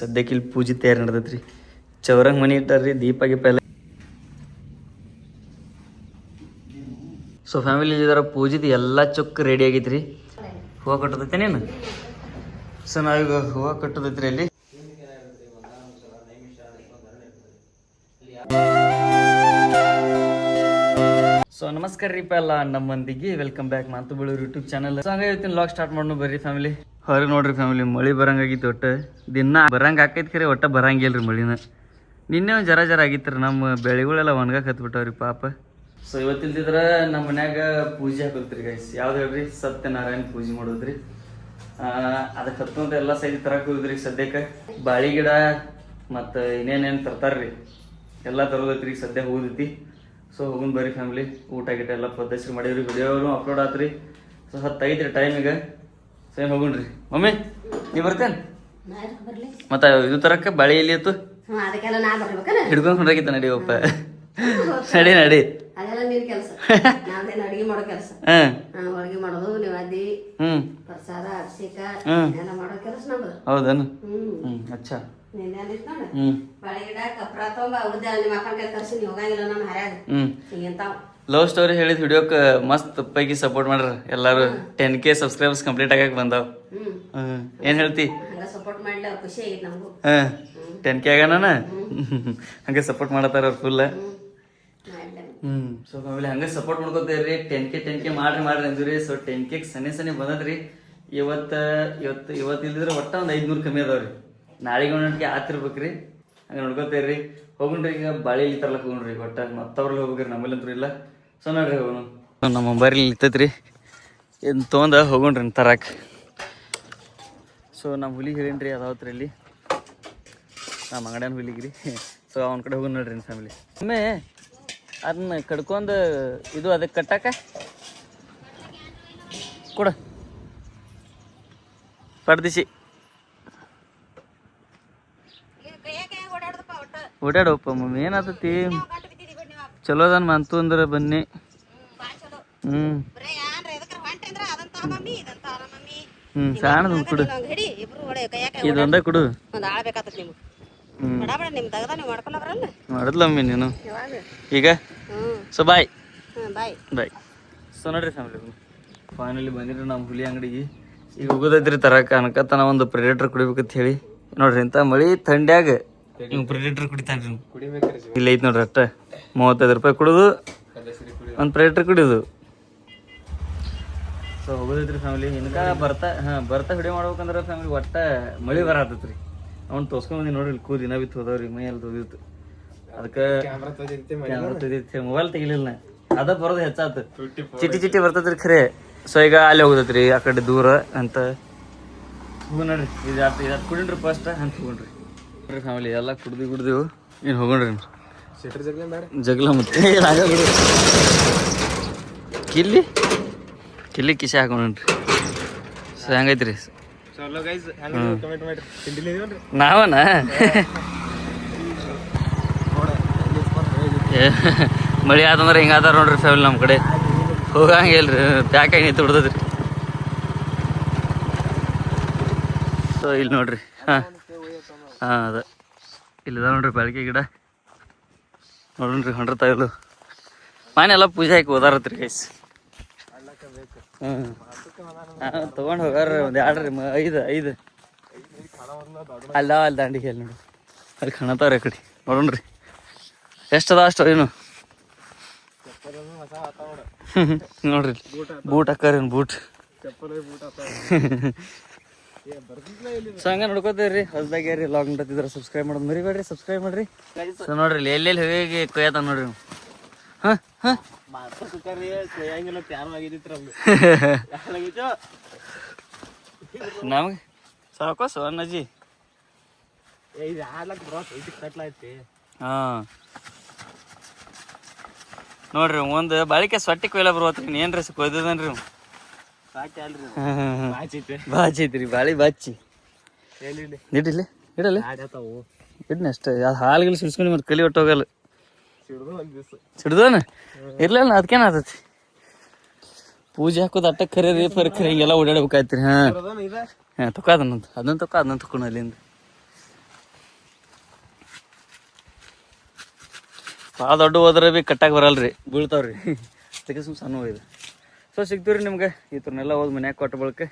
ಸದ್ಯಕ್ಕೆ ಇಲ್ಲಿ ಪೂಜೆ ತಯಾರು ನಡೆದೈತ್ರಿ. ಚೌರಂಗ್ ಮನಿ ಇಟ್ಟಾರ್ರಿ, ದೀಪ ಗೀಪ ಎಲ್ಲ. ಸೊ ಫ್ಯಾಮಿಲಿ ಇದರ ಪೂಜಿದು ಎಲ್ಲ ಚೊಕ್ಕ ರೆಡಿ ಆಗೈತ್ರಿ. ಹೂವು ಕಟ್ಟದೈತೆ ನೀನು. ಸೊ ನಾವೀಗ ಹೂವು ಕಟ್ಟದೈತ್ರಿ ಅಲ್ಲಿ. ಸೊ ನಮಸ್ಕಾರ ರೀಪ ಎಲ್ಲ ನಮ್ಮ ಮಂದಿಗೆ, ವೆಲ್ಕಮ್ ಬ್ಯಾಕ್ ಮಾತು ಬೆಳೂರು ಯೂಟ್ಯೂಬ್ ಚಾನಲ್. ಸೊ ಹಂಗೆ ಇವತ್ತಿನ ಲಾಗ್ ಸ್ಟಾರ್ಟ್ ಮಾಡೋಣ ಬರ್ರಿ ಫ್ಯಾಮಿಲಿ. ಹೊರಗೆ ನೋಡ್ರಿ ಫ್ಯಾಮಿಲಿ, ಮಳೆ ಬರಂಗಾಗಿತ್ತು. ಒಟ್ಟು ದಿನ ಬರಂಗೆ ಆಕೈತಿ ಖರೆ, ಒಟ್ಟು ಬರಂಗಿಲ್ರಿ ಮಳಿನ. ನಿನ್ನೆ ಒಂದು ಜರ ಆಗಿತ್ತು ರೀ. ನಮ್ಮ ಬೆಳೆಗಳೆಲ್ಲ ಒಣಗಾಕ ಹತ್ಬಿಟ್ಟವ್ರಿ ಪಾಪ. ಸೊ ಇವತ್ತಿಲ್ದಿದ್ರೆ ನಮ್ಮ ಮನ್ಯಾಗ ಪೂಜೆ ಹಾಕೋದ್ರಿ ಗೈಸ್. ಯಾವ್ದು ಹೇಳ್ರಿ, ಸತ್ಯನಾರಾಯಣ ಪೂಜೆ ಮಾಡೋದ್ರಿ. ಅದಕ್ಕೆ ಹತ್ತೊಂದು ಎಲ್ಲ ಸೈಜ್ ತರಕ್ಕೆ ಹೋಗಿದ್ರಿ. ಸದ್ಯಕ್ಕೆ ಬಾಳಿ ಗಿಡ ಮತ್ತು ಇನ್ನೇನೇನು ತರ್ತಾರ್ರಿ ಎಲ್ಲ ತರೋದೈತ್ರಿ. ಸದ್ಯ ಹೋಗೈತಿ. ಸೊ ಹೋಗುನ್ ಬರ್ರಿ ಫ್ಯಾಮಿಲಿ. ಊಟ ಗಿಟ ಎಲ್ಲ ಪದ್ಧತಿ ಮಾಡಿದ್ರಿ, ವಿಡಿಯೋನು ಅಪ್ಲೋಡ್ ಆತ್ರಿ. ಸೊ 10 ಐತ್ರಿ ಟೈಮ್ ಈಗ. ಸೊ ಏನು ಹೋಗುಣ್ರಿ. ಮಮ್ಮಿ ನೀವು ಬರ್ತೇನೆ ಮತ್ತೆ ಇದು ತರಕ್ಕೆ ಬಾಳಿ ಎಲ್ಲಿ ಇತ್ತು ಹಿಡ್ಕೊಂಡು ಹೊಂಡಾಗಿತ್ತ. ನಡಿಯಪ್ಪ ನಡಿ ನಡಿ. ಅಡಿಗೆ ಮಾಡೋ ಕೆಲಸ, ಅಡಿಗೆ ಮಾಡೋದು, ನಿವಾದಿ, ಪ್ರಸಾದ, ಅಭಿಷೇಕ ಎಲ್ಲ ಮಾಡೋ ಕೆಲಸ ನಮ್ದು. ಹೌದನು? ಅಚ್ಚಾ. ಲವ್ ಸ್ಟೋರಿ ಹೇಳಿದ ವಿಡಿಯೋಕ್ಕೆ ಮಸ್ತ್ ಪೈಕಿ ಸಪೋರ್ಟ್ ಮಾಡ್ರ ಎಲ್ಲಾರು. 10K ಸಬ್ಸ್ಕ್ರೈಬರ್ಸ್ ಕಂಪ್ಲೀಟ್ ಆಗಕ್ ಬಂದಾವ್. ಏನ್ ಹೇಳ್ತಿ? ಸಪೋರ್ಟ್ ಮಾಡ್ಲಿ, ಅವ್ರ ಖುಷಿ ಆಗೈತಿ ನಮಗೂ. 10K ಆಗಣ ಹಂಗೆ ಸಪೋರ್ಟ್ ಮಾಡತ್ತಾರ ಅವ್ರ ಫುಲ್. ಸೊ ಆಮೇಲೆ ಹಂಗೆ ಸಪೋರ್ಟ್ ಮಾಡ್ಕೋತೀರಿ. 10K ಮಾಡ್ರಿ ಅಂದ್ರಿ. ಸೊ 10K ಸನಿ ಬಂದದ್ರಿ. ಇವತ್ತು ಇಲ್ದಿದ್ರೆ ಒಟ್ಟ ಒಂದು 500 ಕಮ್ಮಿ ಅದಾವ್ರಿ. ನಾಳೆಗೆ ಒಂದೊಂದಿಗೆ ಆತಿರ್ಬೇಕ್ರಿ. ಹಂಗೆ ನೋಡ್ಕೋತೀರಿ. ಹೋಗುಣ್ರಿ ಈಗ ಬಾಳಿ ತರ್ಲಕ್ಕೆ ಹೋಗುಣ್ರಿ. ಒಟ್ಟ ಮತ್ತವ್ರಲ್ಲಿ ಹೋಗ್ಬೇಕ್ರಿ, ನಮ್ಮಲ್ಲಂತೂ ಇಲ್ಲ. ಸೊ ನೋಡ್ರಿ ಹೋಗೋಣ. ನಮ್ಮ ಮೊಬೈಲ್ ಇರ್ತೈತ್ರಿ, ಏನು ತೊಗೊಂಡ ಹೋಗುಣ್ರಿ ತರಕ್ಕೆ. ಸೊ ನಮ್ಮ ಹುಲಿಗೆ ಹೇಳೀನಿ ಅದಾವತ್ರಿ ಇಲ್ಲಿ, ನಮ್ಮ ಅಂಗಡಿಯನ್ ಹುಲಿಗ್ರಿ. ಸೊ ಅವನ ಕಡೆ ಹೋಗೋಣ ನೋಡ್ರಿ ಫ್ಯಾಮಿಲಿ. ಒಮ್ಮೆ ಅದನ್ನ ಕಡ್ಕೊಂಡು ಇದು ಅದಕ್ಕೆ ಕಟ್ಟಾಕ ಕೊಡ ಪಡ್ದಿಸಿ ಓಡಾಡಪ್ಪ ಮಮ್ಮಿ. ಏನಾಗ್ತತಿ? ಚಲೋ ಅದನ್ ಮಂತು ಅಂದ್ರೆ ಬನ್ನಿ. ಸಾಣದ ಕುಡು, ಇದೊಂದ ಕುಡು. ಮಾಡದ್ಲಮ್ಮಿ ನೀನು ಈಗ. ಸೊ ಬಾಯ್ ಬಾಯ್. ಸೊ ನೋಡ್ರಿ ಫ್ಯಾಮಿಲಿ, ಫೈನಲಿ ಬಂದಿರಿ ನಮ್ಮ ಹುಲಿ ಅಂಗಡಿಗೆ. ಈಗ ಹೋಗೋದೈತ್ರಿ ತರಕ. ಅನ್ಕತನ ಒಂದು ಪ್ರೆಡೇಟರ್ ಕುಡಿಬೇಕಂತ ಹೇಳಿ. ನೋಡ್ರಿ ಇಂಥ ಮಳಿ ಥಂಡ್ಯಾಗ ನೀವು ಪ್ರೆಡೇಟರ್ ಕುಡಿತಾನ್ರಿ. ಇಲ್ಲ ಐತ್ ನೋಡ್ರಿ, ಅಷ್ಟ 35 ರೂಪಾಯಿ ಕುಡಿದು ಒಂದು ಪ್ರೆಡೇಟರ್ ಕುಡಿಯೋದು. So ಹೋಗೋದೈತ್ರಿ family. ಇನ್ಕ ಬರ್ತಾ ವಿಡಿಯೋ ಮಾಡ್ಬೇಕಂದ್ರೆ ಫ್ಯಾಮಿಲಿ ಒಟ್ಟ ಮಳಿ ಬರತ್ತೈತ್ರಿ. ಅವ್ನು ತೋರ್ಸ್ಕೊಂಡ್ ನೋಡ್ರಿ, ಕೂದಿ ದಿನ ಬಿತ್ತು ಹೋದವ್ರಿ, ಮೈ ಎಲ್ಲ ತೊದಿತ್ತು. ಅದಕ್ಕೆ ಮೊಬೈಲ್ ತೆಗಿಲಿಲ್ಲ. ಅದ ಬರೋದು ಹೆಚ್ಚಾತು, ಚಿಟ್ಟಿ ಬರ್ತೈತ್ರಿ ಖರೆ. ಸೊ ಈಗ ಅಲ್ಲಿ ಹೋಗೋದೈತ್ರಿ ಆ ಕಡೆ ದೂರ ಅಂತ. ಹೋಗ ನೋಡ್ರಿ, ಇದು ಕುಡಿನ್ರಿ ಫಸ್ಟ್ ಅಂತ ಹೋಗ್ರಿ ಫ್ಯಾಮಿಲಿ. ಎಲ್ಲ ಕುಡ್ದಿವು ಏನು ಹೋಗೋಣ್ರಿ. ಜಗ್ಲ ಮತ್ತೆ ಕಿಲ್ಲಿ ಕಿಸೆ ಹಾಕೊಂಡ್ರಿ. ಸೊ ಹೆಂಗೈತ್ರಿ ನಾವನ ಮಳಿ ಆದಂದ್ರೆ ಹಿಂಗಾದಾರ ನೋಡ್ರಿ ಫ್ಯಾಮಿಲಿ. ನಮ್ಮ ಕಡೆ ಹೋಗಂಗಿಲ್ರಿ, ಪ್ಯಾಕ್ ಆಗಿ ನಿಂತು ಬಿಡ್ತದ್ರಿ. ಸೊ ಇಲ್ಲಿ ನೋಡ್ರಿ, ಅದ ಇಲ್ಲಿದ ನೋಡ್ರಿ ಬಾಳಿಕೆ ಗಿಡ ನೋಡ್ರಿ. ಹೊಂಡ್ರತಾಯಿಲ್ಲ ಮನೆ ಎಲ್ಲ ಪೂಜೆ ಹಾಕಿ ಓದಾರತ್ರಿ ಗೈಸ್. ತಗೊಂಡ್ ಹೋಗಾರ ಒಂದ್ 2 5 ಅಲ್ಲ ಅಲ್ಲಿ ದಾಂಡಿಗೆ ಅಲ್ಲಿ ನೋಡಿ, ಅಲ್ಲಿ ಕಾಣತಾವ್ರಿ ಆ ಕಡೆ. ನೋಡೋಣ್ರಿ ಎಷ್ಟದ ಅಷ್ಟು ಏನು ನೋಡ್ರಿ. Boot ಹಾಕಾರೇನು boot. ಸೊ ಹಂಗ ನೋಡ್ಕೋತೀವ್ರಿ. ಹೊಸದಾಗ್ಯಾರಿ ಲಾಗ್ ನೋಡ್ತಿದ್ರ ಸಬ್ಸ್ಕ್ರೈಬ್ ಮಾಡೋದು ಮರಿಬೇಡ್ರಿ. ಸಬ್ಸ್ಕ್ರೈಬ್ ಮಾಡ್ರಿ. ಸೊ ನೋಡ್ರಿ ಎಲ್ಲೆಲ್ಲಿ ಹೋಗಿ ಕೊಯ್ಯತ ನೋಡ್ರಿ. ನಮ್ಗೆ ಸಾಕೋಸ ಅಣ್ಣಜಿ. ಹಾ ನೋಡ್ರಿ, ಒಂದು ಬಾಳಿಕೆ ಸೊಟ್ಟಿ ಕೊಯ್ಲ ಬರ್ವತ್ರಿ. ಏನ್ರಿ ಕೊಯ್ದದನ್ರಿ ಬಾಚೈತ್ರಿ. ಬಾಳಿ ಬಾಚಿ ಇಡಿಲ್ಲ ಇಡಲ್ಲ ಇಡ್ನ ಅಷ್ಟೇ. ಅದು ಹಾಲ್ಗಿಲ್ ಸಿಡ್ಸ್ಕೊಂಡು ಮತ್ತೆ ಕಲಿ ಒಟ್ಟು ಹೋಗಲ್ಲ. ಸಿಡ್ದೋನ ಇರ್ಲಿಲ್ಲ ಅದಕ್ಕೇನ ಆತತಿ. ಪೂಜೆ ಹಾಕೋದು ಅಟ್ಟ ಖರೆ ರೀ ಖರೆ ಹಿಂಗೆಲ್ಲ ಓಡಾಡ್ಬೇಕಾಯ್ತ್ರಿ. ಹಾ ತಕ ಅದನ್ನ ತಕೊಂಡು ಅಲ್ಲಿಂದ ಭಾಳ ದೊಡ್ಡ ಹೋದ್ರೆ ಭೀ ಕಟ್ಟಾಗಿ ಬರಲ್ರಿ ಬೀಳ್ತಾವ್ರಿ ಅದಕ್ಕೆ ಸುಮ್ಮನೆ ಸಣ್ಣ ಹೋಯ್ದು ಸೊ ಸಿಗ್ತೀವ್ರಿ ನಿಮ್ಗೆ ಈ ಥರನೆಲ್ಲ ಹೋದ್ ಮನ್ಯಾಗ ಕೊಟ್ಟ ಬಳಕೆ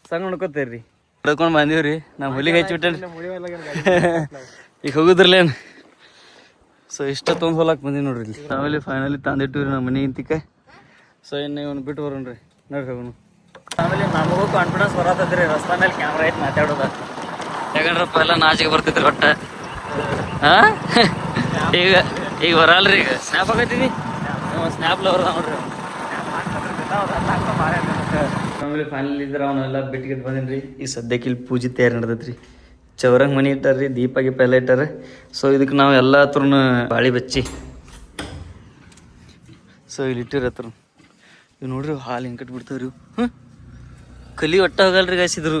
ಸಣ್ಣ ನೋಡ್ಕೋತೀರಿ ಹಿಡ್ಕೊಂಡು ಬಂದೀವ್ರಿ ನಾವು ಹುಲಿಗೆ ಹಚ್ಚಿಬಿಟ್ಟೆ ಈಗ ಹೋಗುದ್ರಲ್ಲೇನು ಸೊ ಇಷ್ಟ ತೊಗೊಂಡು ಹೋಲಕ್ಕೆ ಬಂದೀವಿ ನೋಡ್ರಿ ಇಲ್ಲಿ ಆಮೇಲೆ ಫೈನಲಿ ತಂದಿಟ್ಟಿವ್ರಿ ನಮ್ಮ ಮನೆ ಇಂತಿಕ ಸೊ ಇನ್ನು ಇವ್ನು ಬಿಟ್ಟು ಬರೋಣ್ರಿ ನೋಡ್ರಿ ಹೋಗೋಣ ಆಮೇಲೆ ನಮಗೂ ಕಾನ್ಫಿಡೆನ್ಸ್ ಬರತ್ತದ್ರಿ ರಸ್ತೆ ಮೇಲೆ ಕ್ಯಾಮ್ರಾ ಐತೆ ಮಾತಾಡೋದ ಯಾಕಂದ್ರಪ್ಪ ಎಲ್ಲ ನಾಚಿಗೆ ಬರ್ತಿದ್ರಿ ಒಟ್ಟು ಹಾಂ ಈಗ ಬರಲ್ರಿ ಈಗ ಸ್ನ್ಯಾಪ್ ಆಗತ್ತೀವಿ ಸ್ನ್ಯಾಪ್ ಲವರ್ ನೋಡ್ರಿ ಆಮೇಲೆ ಫೈನಲ್ ಇದ್ರೆ ಅವನ್ನೆಲ್ಲ ಬಿಟ್ಟಿಗೆ ಬಂದಿನ್ರಿ ಈಗ ಸದ್ಯಕ್ಕೆ ಇಲ್ಲಿ ಪೂಜೆ ತಯಾರು ನಡೆದೈತ್ರಿ ಚೌರಂಗ್ ಮನೆ ಇಟ್ಟಾರ್ರಿ ದೀಪ ಗೀಪ ಎಲ್ಲ ಇಟ್ಟಾರ ಸೊ ಇದಕ್ಕೆ ನಾವು ಎಲ್ಲ ಹತ್ರನು ಬಾಳಿ ಬಚ್ಚಿ ಸೊ ಇಲ್ಲಿ ಇಟ್ಟಿರ ಹತ್ರ ಇವು ನೋಡ್ರಿ ಹಾಲು ಹಿಂಗೆ ಕಟ್ಬಿಡ್ತಾವ್ರಿ ಹ್ಞೂ ಕಲಿ ಒಟ್ಟ ಹೋಗಲ್ರಿ ಗಾಯಿಸಿದ್ರು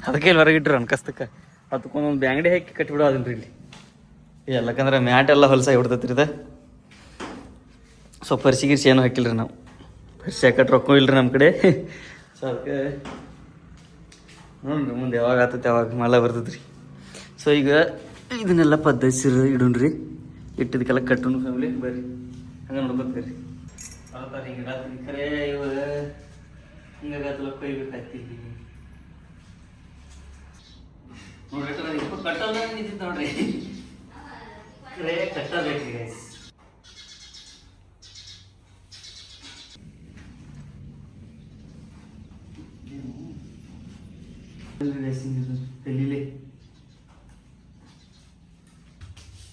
ಅದಕ್ಕೆ ಇಲ್ಲಿ ಹೊರಗೆ ಇಟ್ರು ಅನ್ಕಸ್ತಕ್ಕ ಅದಕ್ಕೊಂದೊಂದು ಬ್ಯಾಂಗಡಿ ಹಾಕಿ ಕಟ್ಬಿಡೋ ಅದನ್ರಿ ಇಲ್ಲಿ ಎಲ್ಲಕಂದ್ರೆ ಮ್ಯಾಟ್ ಎಲ್ಲ ಹೊಲಸಾಗಿ ಬಿಡ್ತೈತ್ರಿ ಇದು ಸೊ ಪರ್ಸಿ ಗಿರ್ಸಿ ಏನೂ ಹಾಕಿಲ್ರಿ ನಾವು ಪರ್ಸಿ ಹಾಕಟ್ಟು ರೊಕ್ಕ ಇಲ್ರಿ ನಮ್ಮ ಕಡೆ ಸೊ ಅದಕ್ಕೆ ನೋಡ್ರಿ ಮುಂದೆ ಯಾವಾಗ ಆತೈತೆ ಯಾವಾಗ ಮಳೆ ಬರ್ತೈತ್ರಿ ಸೊ ಈಗ ಇದನ್ನೆಲ್ಲ ಪದ್ಧತಿ ಇಡೋಣ್ರಿ ಇಟ್ಟಿದ್ದಕ್ಕೆಲ್ಲ ಕಟ್ಟೋಣ ಫ್ಯಾಮಿಲಿ ಬರ್ರಿ ಹಂಗೆ ನೋಡ್ಕೊತೀರಿ ಹಿಂಗೆ ಖರೇ ಇವ ಹಿಂಗಾಗತ್ತಲ್ಲ ಕೊಯ್ಬೇಕಾಗ್ತಿ ನೋಡ್ರಿ ಕಟ್ಟಲ್ಲ ನಿಂತಿತ್ತು ನೋಡ್ರಿ ಖರೇ ಕಟ್ಟಬೇಕ್ರಿ ಗೈಸ್ ತಲೀಲೆ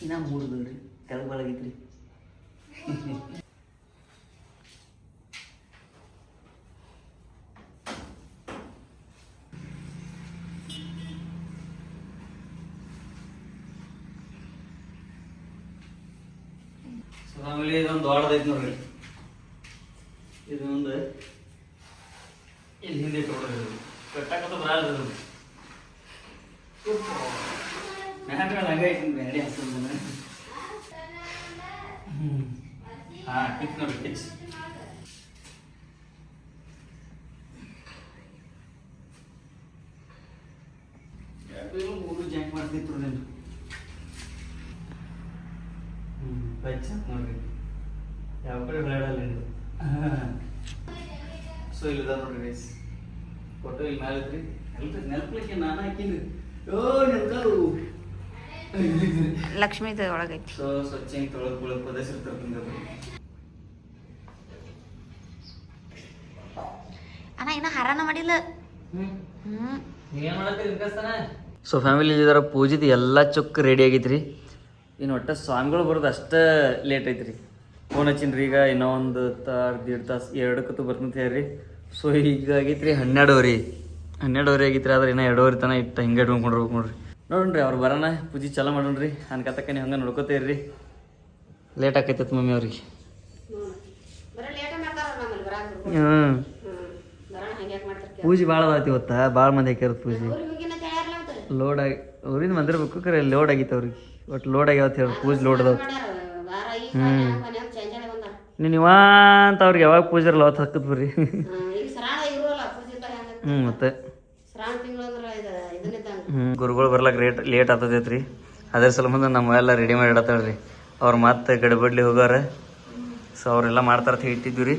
ಇನ್ನ ಮೂಡುದಲ್ರಿ ಕೆಳಗೆ ಬಳಗೈತ್ರಿ ಆಮೇಲೆ ಇದೊಂದು ದೊಡ್ಡದೈತಿ ನೋಡ್ರಿ ಇದು ಮುಂದೆ ಇಲ್ಲಿ ಹಿಂದೆ ಇಟ್ಕೊಡ್ರಿ ಕಟ್ಟಾಕತ್ತ ಬರಲ್ಲ ಹಂಗೆ ಐತಿ ಬ್ಯಾಡಿ ಹಸಂದ ಹಾಂ ಕಿಚ್ ನೋಡ್ರಿ ಕಿಚ್ ಮೂರು ಜಾಕ್ ಮಾಡ್ತಿತ್ತು ನೀನು ಬಚ್ಚ ನೋಡ್ರಿ ಯಾವ ಕಡೆ ಬೇಡಲ್ಲ ಇದು ಸೊ ಇಲ್ಲದ ನೋಡ್ರಿ ಗೈಸ್ ಫೋಟೋ ಇಲ್ಲಿ ಮೇಲೆ ಐತ್ರಿ ನೆನಪಲಿಕ್ಕೆ ನಾನು ಹಾಕಿನಿ ಓ ನೆನಕರು ಲಕ್ಷ್ಮೀ ಒಳಗೈತಿ ಸೊ ಸ್ವಚ್ಛ ತೊಳಗ್ ಪದಸ್ರು ತರ್ಕೊಂಡ್ರಿ ಅಣ್ಣ ಇನ್ನ ಹಾರಾನ ಮಾಡಿಲ್ಲ ಏನ್ ಮಾಡತ್ತೀರಿ ಸೊ ಫ್ಯಾಮಿಲಿ ಇದರ ಪೂಜಿದ ಎಲ್ಲ ಚೊಕ್ಕ ರೆಡಿ ಆಗೈತ್ರಿ ಇನ್ನು ಒಟ್ಟು ಸ್ವಾಮಿಗಳು ಬರೋದು ಅಷ್ಟೇ ಲೇಟ್ ಐತ್ರಿ ಫೋನ್ ಹಚ್ಚಿನ್ರಿ ಈಗ ಇನ್ನೂ ಒಂದು ದೀಡ್ ತಾಸು 2 ಬರ್ತಂತ ಹೇಳ್ರಿ ಸೊ ಈಗ ಆಗೈತ್ರಿ 12 ಆಗೈತ್ರಿ ಆದ್ರೆ ಇನ್ನೂ 2 ತನಕ ಇಟ್ಟು ಹಿಂಗೆ ಇಟ್ಕೊಂಡ್ರು ನೋಡ್ರಿ ನೋಡ್ರಿ ಅವ್ರು ಬರೋಣ ಪೂಜೆ ಚಾಲೂ ಮಾಡೋಣ್ರಿ ಅನ್ಕತಕ್ಕ ನೀವು ಹಂಗೆ ನೋಡ್ಕೋತೀರಿ ಲೇಟ್ ಆಕೈತತ್ ಮಮ್ಮಿ ಅವ್ರಿಗೆ ಪೂಜೆ ಭಾಳ ಅದಾತಿ ಇವತ್ತ ಭಾಳ ಮಂದಿ ಹಾಕ್ಯಾರ ಪೂಜೆ ಲೋಡ್ ಆಗಿ ಊರಿಂದ ಬಂದಿರ್ಬೇಕು ಕರೆ ಲೋಡ್ ಆಗಿತ್ತು ಅವ್ರಿಗೆ ಒಟ್ಟು ಲೋಡ್ ಆಗ್ಯಾವತ್ತು ಹೇಳಿ ಪೂಜೆ ಲೋಡ್ ಅದಾವ ನೀವ ಅಂತ ಅವ್ರಿಗೆ ಯಾವಾಗ ಪೂಜೆ ಇರಲ್ಲ ಅವತ್ತು ಹಾಕದ್ ಬರ್ರಿ ಮತ್ತೆ ಗುರುಗಳು ಬರ್ಲಾಕ ಲೇಟ್ ಆಗ್ತದೈತ್ರಿ ಅದ್ರ ಸಂಬಂಧ ನಮ್ಮೆಲ್ಲ ರೆಡಿ ಮಾಡಿ ಇಡತ್ತಾಳ್ರಿ ಅವ್ರು ಮತ್ತೆ ಗಡಿಬಡ್ಲಿ ಹೋಗೋರ ಸೊ ಅವರೆಲ್ಲ ಮಾಡ್ತಾರ ಇಟ್ಟಿದ್ವಿ ರೀ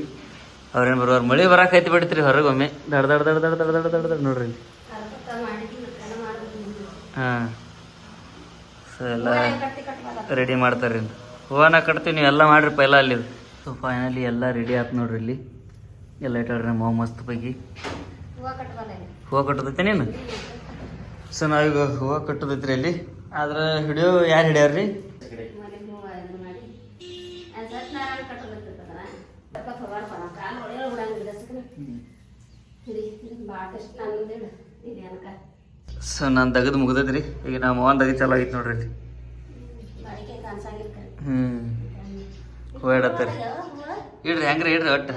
ಅವ್ರೇನು ಬರೋರು ಮಳೆ ಬರಾಕೈತಿ ಬಿಡ್ತೀರಿ ಹೊರಗೆ ಒಮ್ಮೆ ದಡ್ ದಡ್ ದಡ್ ದಡ್ ದಡ್ ದಡ್ ದಡ್ ದಡ್ ನೋಡ್ರಿ ಹಾಂ ಸೊ ಎಲ್ಲ ರೆಡಿ ಮಾಡ್ತಾರೆ ಹೂವನ ಕಟ್ತೀವಿ ನೀವು ಎಲ್ಲ ಮಾಡ್ರಿ ಪೈಲ ಅಲ್ಲಿ ಸೊ ಫೈನಲಿ ಎಲ್ಲ ರೆಡಿ ಆಯ್ತು ನೋಡ್ರಿ ಇಲ್ಲಿ ಎಲ್ಲ ಇಟ್ಟಾಳ್ರಿ ನಮ್ಮ ಮಸ್ತ್ ಬಗ್ಗೆ ಹೂವು ಕಟ್ಟೋದೈತೆ ನೀನು ಸೊ ನಾವೀಗ ಹೂವು ಕಟ್ಟೋದೈತ್ರಿ ಅಲ್ಲಿ ಆದ್ರೆ ಹಿಡಿಯೋ ಯಾರು ಹಿಡಿಯಾರ್ರಿ ಸೊ ನಾನು ತೆಗೆದು ಮುಗ್ದೈತ್ರಿ ಈಗ ನಮ್ಮ ಅವ್ವನ ತೆಗಿ ಚಲೋ ಐತಿ ನೋಡ್ರಿ ಅಲ್ಲಿ ಹೂವು ಇಡತ್ತಾರೆ ಇಡ್ರಿ ಹೆಂಗ್ರಿ ಇಡ್ರಿ ಒಟ್ಟು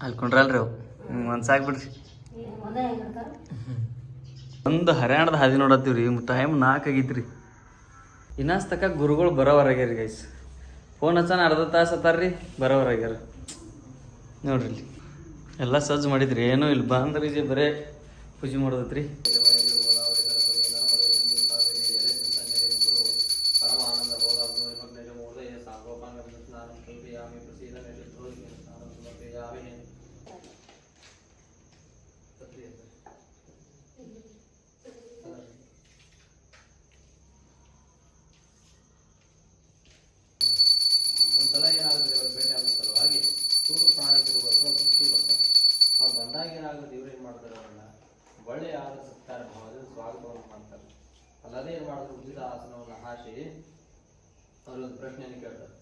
ಅಲ್ಲಿ ಕೊಂಡ್ರಲ್ರಿ ಅವು ಒಂದು ಸಾಕ್ಬಿಡ್ರಿ ಒಂದು ಹರ್ಯಾಣದ ಹಾದಿ ನೋಡತ್ತೀವಿ ರೀ ಟೈಮ್ 4 ಆಗೈತ್ರಿ ಇನ್ನಸ್ತಕ ಗುರುಗಳು ಬರೋವರಾಗ್ಯಾರ ಗೈಸ್ ಫೋನ್ ಹಚ್ಚಾನ ಅರ್ಧ ತಾಸು ಹತ್ತಾರ್ರಿ ಬರೋವರಾಗ್ಯಾರ ನೋಡ್ರಿ ಇಲ್ಲಿ ಎಲ್ಲ ಸಜ್ಜು ಮಾಡಿದ್ರಿ ಏನೂ ಇಲ್ಲಿ ಬಂದ್ರಿ ಬರೇ ಪೂಜೆ ಮಾಡೋದೈತ್ರಿ ಸ್ವಾಗತವನ್ನು ಮಾಡ್ತಾರೆ. ಅಲ್ಲದೆ ಏನ್ ಮಾಡಿದ್ರು ಉಚಿತ ಆಸನವನ್ನು ಹಾಸಿ ಅವರೊಂದು ಪ್ರಶ್ನೆಯನ್ನು ಕೇಳ್ತಾರೆ.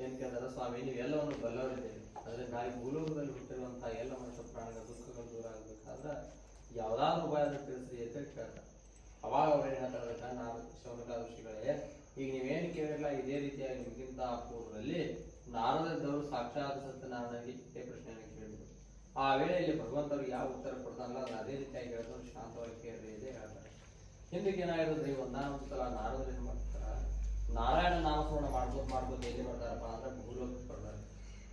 ಏನ್ ಕೇಳ್ತಾರೆ, ಸ್ವಾಮಿ ನೀವು ಎಲ್ಲವನ್ನು ಬಲ್ಲವರಿದ್ದೀರಿ, ಆದ್ರೆ ನಾವು ಭೂಲೋಕದಲ್ಲಿ ಹುಟ್ಟಿರುವಂತಹ ಎಲ್ಲ ಮನುಷ್ಯ ಪ್ರಾಣಿಗಳ ದುಃಖಗಳು ದೂರ ಆಗಬೇಕಾದ್ರೆ ಯಾವ್ದಾದ್ರು ಉಪಾಯದ ತಿಳಿಸ್ರಿ ಅಂತ ಕೇಳ್ತಾರೆ. ಅವಾಗ ಅವ್ರು ಏನ್ ಹೇಳ್ತಾರೆ, ಶೌನಕ ಋಷಿಗಳೇ, ಈಗ ನೀವೇನು ಕೇಳಿಲ್ಲ ಇದೇ ರೀತಿಯಾಗಿ ನಿಮಗಿಂತ ಪೂರ್ವದಲ್ಲಿ ನಾರದವರು ಸಾಕ್ಷಾತ್ ಸತ್ಯನಾರಾಯಣನಿಗೆ ಇದೇ ಪ್ರಶ್ನೆಯನ್ನು ಕೇಳಿದ್ರು. ಆ ವೇಳೆಯಲ್ಲಿ ಭಗವಂತರು ಯಾವ ಉತ್ತರ ಕೊಡ್ತಾನಲ್ಲ ಅದು ಅದೇ ರೀತಿಯಾಗಿ ಹೇಳ್ತಾರೆ, ಶಾಂತವಾಗಿ ಕೇಳಿ ಇದೆ ಹೇಳ್ತಾರೆ. ಹಿಂದಕ್ಕೆ ಏನಾಗಿರೋದ್ರಿ, ಒಂದಾನೊಂದು ಸಲ ನಾರದರು ಏನ್ ಮಾಡ್ತಾರ, ನಾರಾಯಣ ನಾಮಸ್ಮರಣ ಮಾಡ್ಬೋದು ಎಲ್ಲಿ ಬರ್ತಾರಪ್ಪ ಅಂದ್ರೆ ಭೂಲೋಕಕ್ಕೆ ಬರ್ತಾರೆ.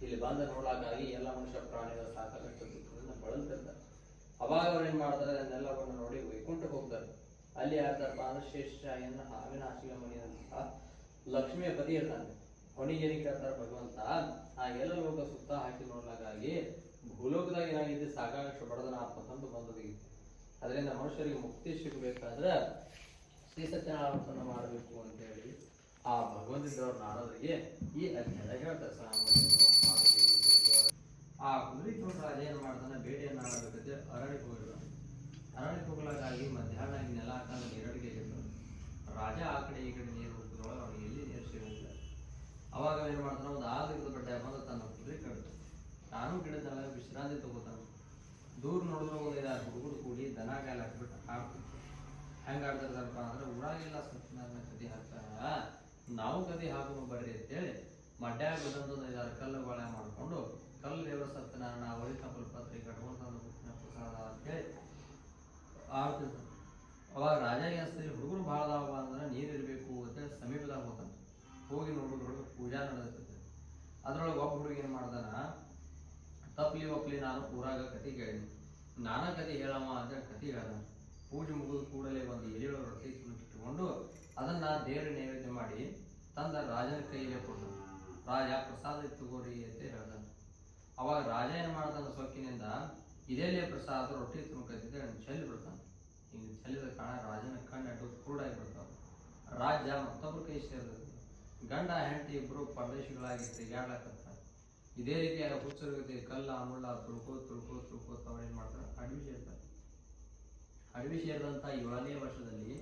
ಇಲ್ಲಿ ಬಂದ ನೋಡಾಗಾಗಿ ಎಲ್ಲ ಮನುಷ್ಯ ಪ್ರಾಣಿಗಳ ಸಾಕಷ್ಟು ದುಃಖದಿಂದ ಬಳಲ್ತಿರ್ತಾರೆ. ಅವಾಗ ಅವ್ರು ಏನ್ ಮಾಡ್ತಾರೆ, ಅದನ್ನೆಲ್ಲವನ್ನು ನೋಡಿ ವೈಕುಂಠಕ್ಕೆ ಹೋಗ್ತಾರೆ. ಅಲ್ಲಿ ಯಾರ್ತಾರಪ್ಪ ಅಂದ್ರೆ ಶೇಷಶಾಹಿಯನ್ನ ಹಾವಿನ ಹಾಸಿಗೆ ಮನೆಯಂತಹ ಲಕ್ಷ್ಮಿಯ ಪತಿ ಇರ್ತಾನೆ. ಅವನಿಗೆ ಏನಕ್ಕೆ ಹೇಳ್ತಾರೆ ಭಗವಂತ, ಆ ಎಲ್ಲ ಲೋಕ ಸುತ್ತ ಹಾಕಿ ನೋಡ್ಲಾಗಾಗಿ ಭೂಲೋಕದಾಗ ಏನಾಗಿದೆ ಸಾಕಾಗಷ್ಟು ಬಡದನ ಆತ್ಮತಂದು ಬಂದದಿತ್ತು. ಅದರಿಂದ ಮನುಷ್ಯರಿಗೆ ಮುಕ್ತಿ ಸಿಗಬೇಕಾದ್ರೆ ಶ್ರೀ ಸತ್ಯನಾರಾಯಣ ಮಾಡಬೇಕು ಅಂತ ಹೇಳಿ ಆ ಭಗವಂತದವ್ರ ನಾರದರಿಗೆ ಈ ಅಧ್ಯಾಯ ಹೇಳ್ತಾರೆ. ಆ ಕುದುರೆ ರಾಜ ಏನ್ ಮಾಡ್ತಾನೆ, ಬೇಟೆಯನ್ನ ಆಡಬೇಕಂತೆ ಅರಣ್ಯಕ್ಕೆ ಹೋಗಿರ್ತಾನೆ. ಅರಣ್ಯಕ್ಕೆ ಹೋಗ್ಲಾಗಾಗಿ ಮಧ್ಯಾಹ್ನ ನೆಲ ಹಾಕಂದ್ರೆ ನೀರಡಿಗೆ ಇರ್ತಾನೆ. ರಾಜ ಆ ಕಡೆ ಈ ಕಡೆ ನೀರು ಹೋಗ್ತಿದ್ರೊಳಗೆ ಅವ್ನಿಗೆ ಎಲ್ಲಿ ನೀರು ಸಿಗಂಗಿಲ್ಲ. ಅವಾಗ ಏನ್ ಮಾಡ್ತಾನೆ, ಒಂದು ಆದ್ರಿಂದ ಬಡ್ಡೆ ಬಂದು ತನ್ನ ಕುದುರೆ ಕಡ್ತಾನೆ. ನಾನು ಗಿಡದಲ್ಲ ವಿಶ್ರಾಂತಿ ತಗೋತಾನೆ. ದೂರ ನೋಡಿದ್ರೆ ಒಂದು ಹುಡುಗರು ಕೂಡಿ ದನ ಕಾಯಿಲೆ ಹಾಕ್ಬಿಟ್ಟು ಹಾಡ್ತಿದ್ರು. ಹೆಂಗ ಆಡ್ತಿರ್ತಾರಪ್ಪ ಅಂದ್ರೆ, ಊರಾಗೆಲ್ಲ ಸತ್ಯನಾರಾಯಣ ಕದಿ ಹಾಕ್ತಾರ, ನಾವು ಕದಿ ಹಾಕೋಣ ಬರ್ರಿ ಅಂತೇಳಿ ಮಡ್ಯಾಗ ಬಿಡೊಂದು 5-6 ಕಲ್ಲು ಬಾಳೆ ಮಾಡ್ಕೊಂಡು ಕಲ್ಲು ದೇವರ ಸತ್ಯನಾರಾಯಣ ಅವಳಿ ಕಪಲ್ ಪತ್ರಿ ಕಟ್ಕೊಂಡು ತಂದು ಪ್ರಸಾದ ಅಂತೇಳಿ ಆಡ್ತಿರ್ತಾರೆ. ಅವಾಗ ರಾಜ ಏನಿಸ್ತೀರಿ, ಹುಡುಗರು ಭಾಳ ಅದಾವ ಅಂದ್ರೆ ನೀರು ಇರಬೇಕು ಅಂತೇಳಿ ಸಮೀಪದಾಗ ಹೋಗ್ತಾನೆ. ಹೋಗಿ ನೋಡೋದ್ರೊಳಗೆ ಪೂಜಾ ನಡೆದಿರ್ತೈತೆ. ಅದ್ರೊಳಗೆ ಒಬ್ಬ ಹುಡುಗ ಏನ್ ಮಾಡ್ದಾನ, ತಪ್ಪಲಿ ನಾನು ಊರಾಗ ಕತಿ ಕೇಳಿನಿ, ನಾನ ಕತಿ ಹೇಳಮ್ಮ ಅಂತೇಳಿ ಕತಿ ಹೇಳ್ದ. ಪೂಜೆ ಮುಗಿದ ಕೂಡಲೇ ಒಂದು ಎಲೆಯೊಳಗೆ ರೊಟ್ಟಿ ಇಟ್ಕೊಂಡು ಅದನ್ನ ದೇವರ ನೈವೇದ್ಯ ಮಾಡಿ ತಂದ ರಾಜನ ಕೈಯಲ್ಲೇ ಕೊಡ್ತಾನೆ. ರಾಜ ಪ್ರಸಾದ ತಗೋರಿ ಅಂತ ಹೇಳ್ದ. ಅವಾಗ ರಾಜ ಏನ್ ಮಾಡ್ತಾನ, ಸೊಕ್ಕಿನಿಂದ ಇದೇಲೆ ಪ್ರಸಾದ ರೊಟ್ಟಿ ತುಂಬಿಕತ್ತಿದ್ದೆ ಚೆಲ್ಲಿ ಬಿಡ್ತಾನೆ. ಹಿಂಗೆ ಚೆಲ್ಲಿದ ಕಾರಣ ರಾಜನ ಕಣ್ಣು ಅಡ್ಡು ಕುರುಡಾಗಿ ಬಿಡ್ತಾವ. ರಾಜ್ಯ ಮತ್ತೊಬ್ಬರು ಕೈ ಸೇರ್ತದೆ. ಗಂಡ ಹೆಂಡತಿ ಇಬ್ರು ಪರದೇಶಿಗಳಾಗಿ ತಿರುಗಾಡ್ಲಕತ್ತಾರೆ. ಇದೇ ರೀತಿಯಾಗಿ ಹುಚ್ಚರುಗತಿ ಕಲ್ಲ ಮುಳ್ಳ ತುಳ್ಕೋತ ಅವ್ರು ಏನ್ ಮಾಡ್ತಾರೆ, ಅಡವಿ ಸೇರ್ತಾರೆ. ಅಡವಿ ಸೇರಿದಂತ 7ನೇ ವರ್ಷದಲ್ಲಿ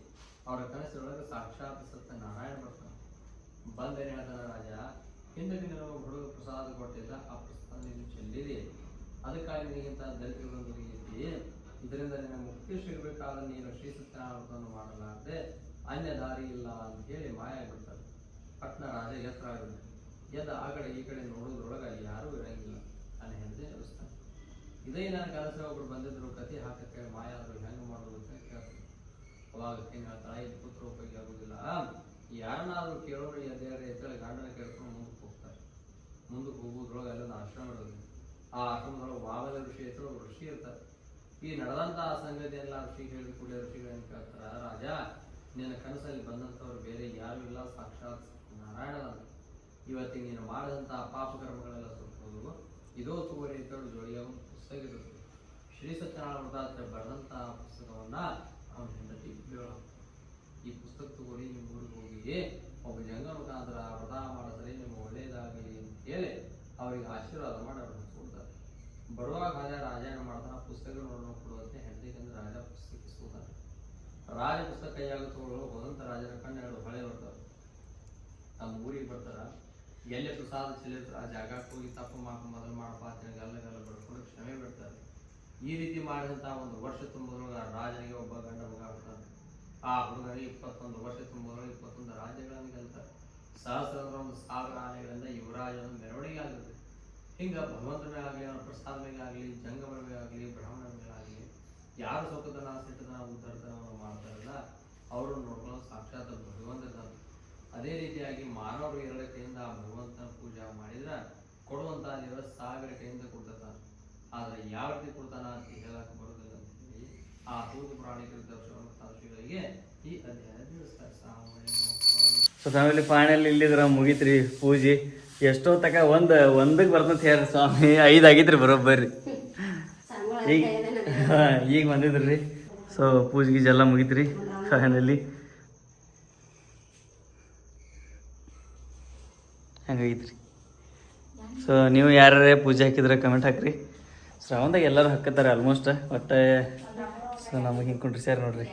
ಅವರ ಕನಸಿನೊಳಗೆ ಸಾಕ್ಷಾತ್ ಸತ್ಯ ನಾರಾಯಣ ಬರ್ತಾನೆ. ಬಂದೇನು ಹೇಳ್ತಾನೆ, ರಾಜ ಹಿಂದಕ್ಕೆ ನೀವು ಹುಡುಗ ಪ್ರಸಾದ ಕೊಟ್ಟಿಲ್ಲ, ಆ ಪ್ರಸಾದ ನೀನು ಚೆಲ್ಲಿದೆ, ಅದಕ್ಕಾಗಿ ನಿನಗಿಂತ ದಲಿತರೊಂದು ಐತಿ, ಇದರಿಂದ ನಿನ್ನ ಮುಕ್ತಿ ಸಿಗಬೇಕಾದ್ರೆ ನೀನು ಶ್ರೀ ಸತ್ಯನಾರಾಯಣವನ್ನು ಮಾಡಲಾರದೆ ಅನ್ಯ ದಾರಿ ಇಲ್ಲ ಅಂತ ಹೇಳಿ ಮಾಯ ಆಗ್ಬಿಡ್ತಾರೆ. ಪಟ್ನ ರಾಜ ಎತ್ತರ ಆಗುತ್ತೆ. ಎದ್ದ ಆ ಕಡೆ ಈ ಕಡೆ ನೋಡೋದ್ರೊಳಗೆ ಅಲ್ಲಿ ಯಾರೂ ಇರಂಗಿಲ್ಲ. ಅಲ್ಲಿ ಹೆಂಡತಿ ನಡೆಸ್ತಾನೆ. ಇದೇ ನನ್ನ ಕನಸ ಒಬ್ರು ಬಂದಿದ್ರು, ಕತಿ ಹಾಕಕ್ಕೆ ಮಾಯ ಆದ್ರು ಹೆಂಗೆ ಮಾಡೋದು ಅಂತ ಕೇಳ್ತಾರೆ. ಅವಾಗ ಹೆಂಗೆ ಹೇಳ್ತಾಳೆ, ಇದು ಪುತ್ರ ಉಪಯೋಗ ಆಗುದಿಲ್ಲ, ಯಾರನ್ನಾದ್ರೂ ಕೇಳೋರು ಎದ್ದೇಳಿ ಎತ್ತೇಳಿ ಗಂಡನ ಕೇಳ್ಕೊಂಡು ಮುಂದಕ್ಕೆ ಹೋಗ್ತಾರೆ. ಮುಂದಕ್ಕೆ ಹೋಗೋದ್ರೊಳಗೆ ಅಲ್ಲೊಂದು ಆಶ್ರಮ ಇರೋದು. ಆ ಆಶ್ರಮದೊಳಗೆ ವಾಮನ ಋಷಿ ಹೆಸರು ಋಷಿ ಇರ್ತಾರೆ. ಈ ನಡೆದಂತಹ ಸಂಗತಿ ಎಲ್ಲ ಋಷಿ ಹೇಳಿದ ಕೂಡ ಋಷಿಗಳು ಏನ್ ಕೇಳ್ತಾರ, ರಾಜ ನಿನ್ನ ಕನಸಲ್ಲಿ ಬಂದಂಥವ್ರು ಬೇರೆ ಯಾರು ಇಲ್ಲ, ಸಾಕ್ಷಾತ್ ನಾರಾಯಣ. ಇವತ್ತಿಗೆ ನೀನು ಮಾಡಿದಂತಹ ಪಾಪ ಕರ್ಮಗಳೆಲ್ಲ ಸುತ್ತೋದು ಇದೋ ತೂವರಿ ಅಂತೇಳಿ ಜೋಡಿಯ ಒಂದು ಪುಸ್ತಕ ಇರುತ್ತೆ. ಶ್ರೀ ಸತ್ಯನಾರಾಯಣ ವ್ರತ ಬರೆದಂತಹ ಪುಸ್ತಕವನ್ನ ಅವನ ಹೆಂಡತಿ ಬೇಡ, ಈ ಪುಸ್ತಕ ತಗೋರಿ, ನಿಮ್ಮ ಊರಿಗೆ ಹೋಗಿ ಒಬ್ಬ ಜಂಗ ಮುಖಾಂತರ ವ್ರತ ಮಾಡಿದ್ರೆ ನಿಮ್ಗೆ ಒಳ್ಳೇದಾಗಲಿ ಅಂತ ಹೇಳಿ ಅವ್ರಿಗೆ ಆಶೀರ್ವಾದ ಮಾಡಿ ಅವ್ರನ್ನ ಕೊಡ್ತಾರೆ. ಬರುವಾಗ ರಾಜ ಏನ್ ಮಾಡ್ತಾನ, ಪುಸ್ತಕ ನೋಡೋಣ ಕೊಡುವಂತೆ ಹೆಂಡತಿಗೆ ರಾಜ ಪುಸ್ತಕ ಇಸ್ಕೊತಾನೆ. ರಾಜ ಪುಸ್ತಕ ಕೈಯಾಗ ತಗೊಳ್ಳೋ ಹೋದಂತ ರಾಜನ ಕಣ್ಣು 2 ಹೊಳೆ ಬರ್ತಾವೆ. ನಮ್ಮ ಊರಿಗೆ ಬರ್ತಾರ, ಎಲ್ಲಿ ಪ್ರಸಾದ ಚೆಲ್ಲಿರ್ತಾರೆ ಆ ಜಾಗಕ್ಕೆ ಹೋಗಿ ತಪ್ಪು ಮೊದಲು ಮಾಡಪ್ಪ ಅಂತೇಳಿ ಗಲ್ಲ ಬಡ್ಕೊಂಡು ಕ್ಷಮೆ ಬಿಡ್ತಾರೆ. ಈ ರೀತಿ ಮಾಡಿದಂತ 1 ವರ್ಷ ತುಂಬೋದ್ರೊಳಗೆ ಆ ರಾಜನಿಗೆ ಒಬ್ಬ ಗಂಡ ಮಗ ಆಗ್ತಾನೆ. ಆ ಹುಡುಗನಿಗೆ 21 ವರ್ಷ ತುಂಬೋದ್ರೊಳಗೆ 21 ರಾಜ್ಯಗಳನ್ನು ಗೆಲ್ತಾರೆ. ಸಹಸ್ರ ಅಂದ್ರೆ 1000 ಆನೆಗಳಿಂದ ಯುವರಾಜನ ಮೆರವಣಿಗೆ ಆಗುತ್ತೆ. ಹಿಂಗ ಭಗವಂತನ ಆಗಲಿ, ಅವನ ಪ್ರಸಾದ ಮೇಲೆ ಆಗಲಿ, ಜಂಗಮರ ಮೇಲೆ ಆಗಲಿ, ಬ್ರಾಹ್ಮಣರ ಮೇಲೆ ಆಗಲಿ, ಯಾರು ಸೊಕ್ಕತನ ಸಿಟ್ಟತನ ಉದ್ಧಾರತನವನ್ನು ಮಾಡ್ತಾರಲ್ಲ ಅವರು ನೋಡ್ಕೊಳ್ಳೋ ಸಾಕ್ಷಾತ್ ಭಗವಂತ. ಅದೇ ರೀತಿಯಾಗಿ ಮಾನವರು 2 ಕೈಯಿಂದ ಆ ಭಗವಂತನ ಪೂಜೆ ಮಾಡಿದ್ರೆ ಕೊಡುವಂತ ದೇವರ 1000 ಕೈಯಿಂದ ಕೊಡ್ತಾನೆ. ಆದ್ರೆ ಯಾವ ರೀತಿ ಕೊಡ್ತಾನ ಅಂತ ಹೇಳಕ್ ಬರೋದಿಲ್ಲ ಅಂತ ಹೇಳಿ ಆ ಹೂದು ಪ್ರಾಣಿಗಳ ದರ್ಶನಗಳಿಗೆ ಈ ಅಧ್ಯಾಯ ತಿಳಿಸ್ತಾರೆ. ಸೊ ಫ್ಯಾಮಿಲಿ ಫೈನಲ್ ಇಲ್ಲಿದ್ರ ಮುಗಿತ್ರಿ ಪೂಜೆ. ಎಷ್ಟೋ ತಕ ಒಂದಕ್ಕೆ ಬರ್ತಂತ ಹೇಳ್ರಿ ಸ್ವಾಮಿ, 5 ಆಗಿತ್ರಿ ಬರೋಬ್ಬರಿ. ಈಗ ಬಂದಿದ್ರಿ. ಸೊ ಪೂಜೆ ಗೀಜೆ ಎಲ್ಲ ಮುಗಿತ್ರಿ ಫೈನಲಿ. ಹಂಗಾಗಿತ್ರಿ. ಸೊ ನೀವು ಯಾರ್ಯಾರೇ ಪೂಜೆ ಹಾಕಿದ್ರೆ ಕಮೆಂಟ್ ಹಾಕ್ರಿ. ಶ್ರಾವಣದಾಗ ಎಲ್ಲರೂ ಹಾಕತ್ತಾರೆ ಆಲ್ಮೋಸ್ಟ್. ಒಟ್ಟು ಸೊ ನಮಗೆ ಹಿಂಗೆ ಕುಂಡ್ರಿ ಸೇರಿ ನೋಡ್ರಿ.